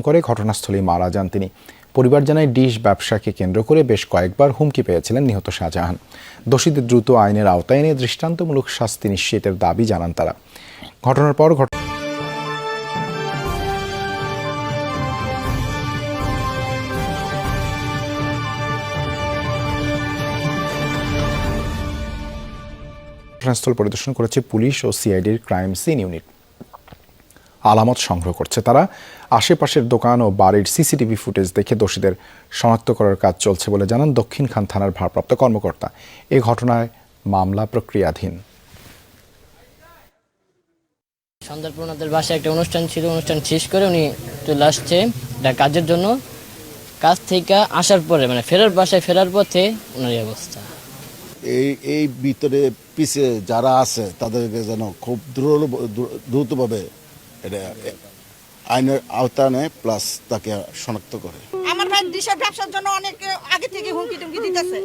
করে ঘটনাস্থলেই মারা যান তিনি। পরিবার জানায় ডিশ ব্যবসাকে কেন্দ্র করে বেশ কয়েকবার হুমকি পেয়েছিলেন নিহত শাহজাহান। দোষীদের দ্রুত আইনের আওতায় এনে দৃষ্টান্তমূলক শাস্তি নিশ্চিতের দাবি জানান তারা। ঘটনার পর ঘটনাস্থল পরিদর্শন করেছে পুলিশ ও সিআইডির ক্রাইম সিন ইউনিট। আলামত সংগ্রহ করছে তারা। আশেপাশের দোকান ও বাড়ির সিসিটিভি ফুটেজ দেখে দোষীদের শনাক্ত করার কাজ চলছে বলে জানান দক্ষিণখান থানার ভারপ্রাপ্ত কর্মকর্তা। এই ঘটনায় মামলা প্রক্রিয়াধীন। সন্ধ্যার পর ওনাদের বাসায় একটা অনুষ্ঠান ছিল, অনুষ্ঠান শেষ করে উনি চলে আসছে কাজের জন্য। কাজ থেকে আসার পরে মানে বাসায় ফেরার পথে ওনার এই অবস্থা। এই ভিতরে পিছিয়ে যারা আছে তাদেরকে যেন খুব দ্রুতভাবে এটা আইনের আওতায় নেয়, প্লাস তাকে শনাক্ত করে। আমার ভাই ডিশের ব্যবসার জন্য অনেক আগে থেকে হুমকি টুমকি দিতেছে।